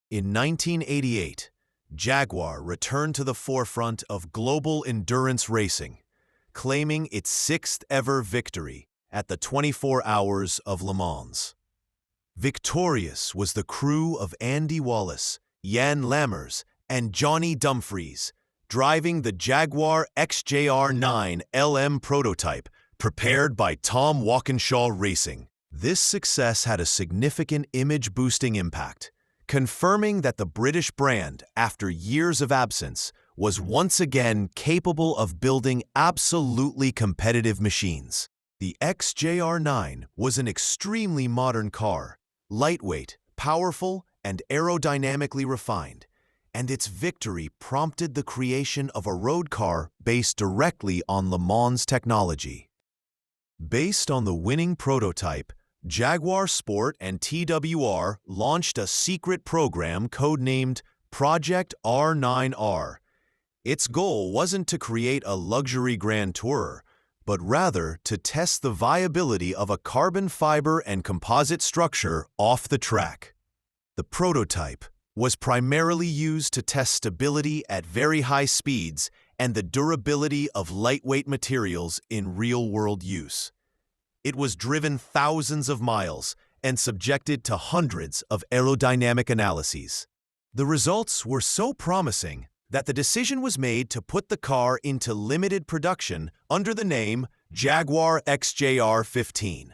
In 1988, Jaguar returned to the forefront of global endurance racing, claiming its sixth-ever victory at the 24 Hours of Le Mans. Victorious was the crew of Andy Wallace, Jan Lammers, and Johnny Dumfries, driving the Jaguar XJR-15 LM prototype prepared by Tom Walkinshaw Racing. This success had a significant image-boosting impact, confirming that the British brand, after years of absence, was once again capable of building absolutely competitive machines. The XJR-9 was an extremely modern car, lightweight, powerful, and aerodynamically refined, and its victory prompted the creation of a road car based directly on Le Mans technology. Based on the winning prototype, Jaguar Sport and TWR launched a secret program codenamed Project R9R. Its goal wasn't to create a luxury Grand Tourer, but rather to test the viability of a carbon fiber and composite structure off the track. The prototype was primarily used to test stability at very high speeds and the durability of lightweight materials in real-world use. It was driven thousands of miles and subjected to hundreds of aerodynamic analyses. The results were so promising that the decision was made to put the car into limited production under the name Jaguar XJR-15.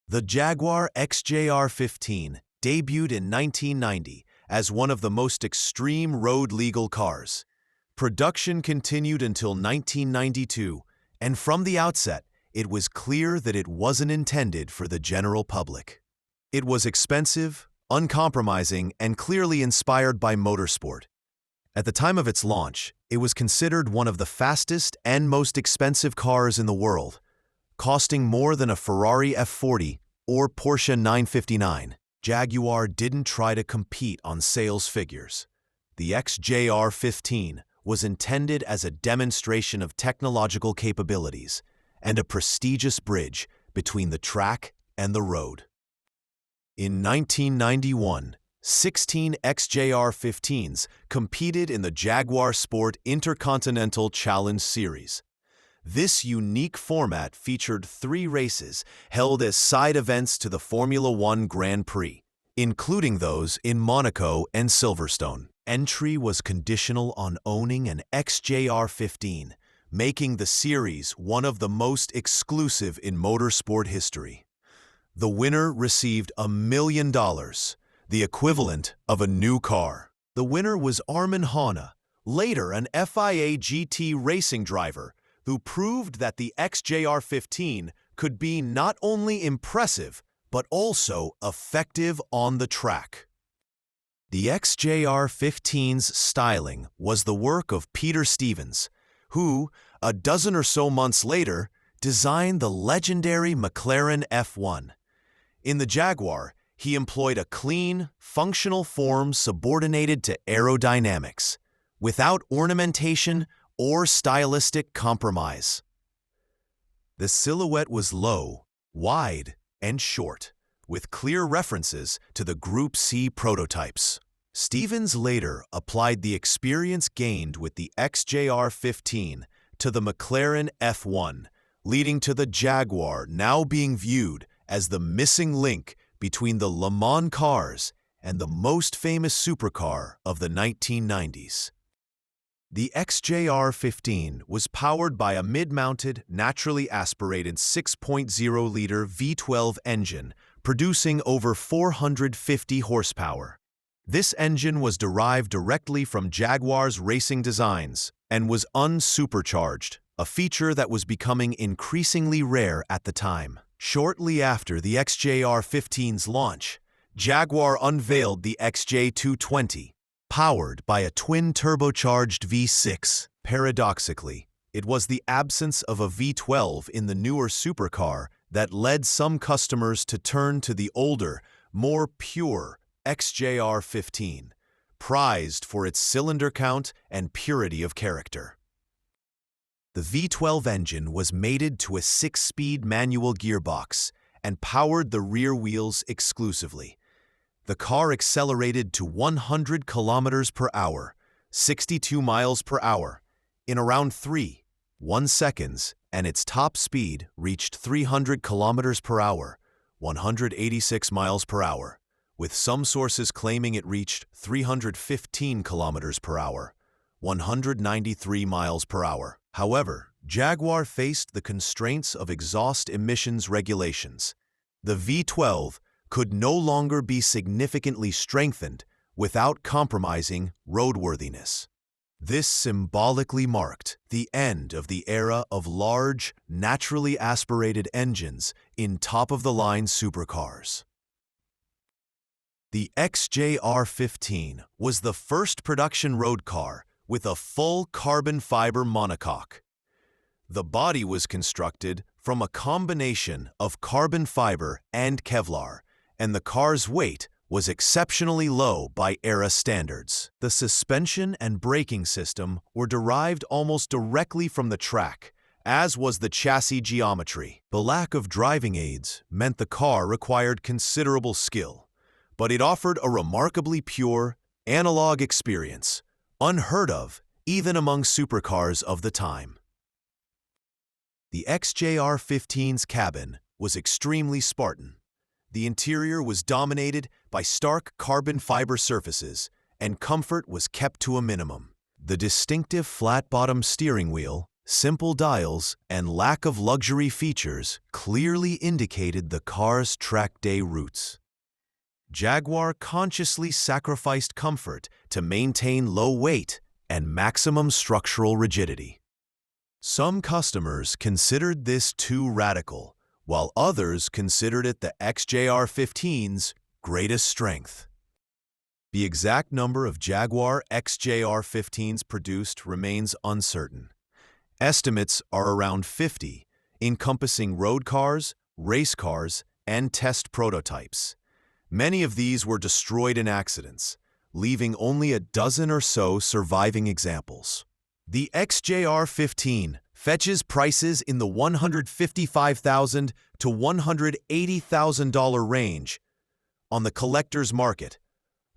The Jaguar XJR-15 debuted in 1990 as one of the most extreme road-legal cars. Production continued until 1992, and from the outset, it was clear that it wasn't intended for the general public. It was expensive, uncompromising, and clearly inspired by motorsport. At the time of its launch, it was considered one of the fastest and most expensive cars in the world, costing more than a Ferrari F40 or Porsche 959. Jaguar didn't try to compete on sales figures. The XJR-15 was intended as a demonstration of technological capabilities and a prestigious bridge between the track and the road. In 1991, 16 XJR-15s competed in the Jaguar Sport Intercontinental Challenge Series. This unique format featured 3 races held as side events to the Formula One Grand Prix, including those in Monaco and Silverstone. Entry was conditional on owning an XJR-15, making the series one of the most exclusive in motorsport history. The winner received $1 million, the equivalent of a new car. The winner was Armin Hanna, later an FIA GT racing driver, who proved that the XJR-15 could be not only impressive, but also effective on the track. The XJR-15's styling was the work of Peter Stevens, who, a dozen or so months later, designed the legendary McLaren F1. In the Jaguar, he employed a clean, functional form subordinated to aerodynamics, without ornamentation or stylistic compromise. The silhouette was low, wide, and short, with clear references to the Group C prototypes. Stevens later applied the experience gained with the XJR-15 to the McLaren F1, leading to the Jaguar now being viewed as the missing link between the Le Mans cars and the most famous supercar of the 1990s. The XJR-15 was powered by a mid-mounted, naturally aspirated 6.0-liter V12 engine, producing over 450 horsepower. This engine was derived directly from Jaguar's racing designs and was unsupercharged, a feature that was becoming increasingly rare at the time. Shortly after the XJR-15's launch, Jaguar unveiled the XJ220, powered by a twin-turbocharged V6. Paradoxically, it was the absence of a V12 in the newer supercar that led some customers to turn to the older, more pure XJR-15, prized for its cylinder count and purity of character. The V12 engine was mated to a 6-speed manual gearbox and powered the rear wheels exclusively. the car accelerated to 100 kilometers per hour, 62 miles per hour, in around 3.1 seconds, and its top speed reached 300 kilometers per hour, 186 miles per hour, with some sources claiming it reached 315 kilometers per hour, 193 miles per hour. However, Jaguar faced the constraints of exhaust emissions regulations. The V12 could no longer be significantly strengthened without compromising roadworthiness. This symbolically marked the end of the era of large, naturally aspirated engines in top-of-the-line supercars. The XJR-15 was the first production road car with a full carbon fiber monocoque. The body was constructed from a combination of carbon fiber and Kevlar, and the car's weight was exceptionally low by era standards. The suspension and braking system were derived almost directly from the track, as was the chassis geometry. The lack of driving aids meant the car required considerable skill, but it offered a remarkably pure, analog experience, unheard of even among supercars of the time. The XJR-15's cabin was extremely Spartan. The interior was dominated by stark carbon fiber surfaces, and comfort was kept to a minimum. The distinctive flat-bottom steering wheel, simple dials, and lack of luxury features clearly indicated the car's track day roots. Jaguar consciously sacrificed comfort to maintain low weight and maximum structural rigidity. Some customers considered this too radical, while others considered it the XJR-15's greatest strength. The exact number of Jaguar XJR-15s produced remains uncertain. Estimates are around 50, encompassing road cars, race cars, and test prototypes. Many of these were destroyed in accidents, leaving only a dozen or so surviving examples. The XJR-15 fetches prices in the $155,000 to $180,000 range on the collector's market,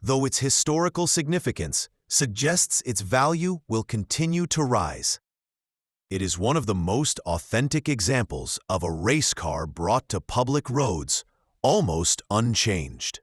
though its historical significance suggests its value will continue to rise. It is one of the most authentic examples of a race car brought to public roads almost unchanged.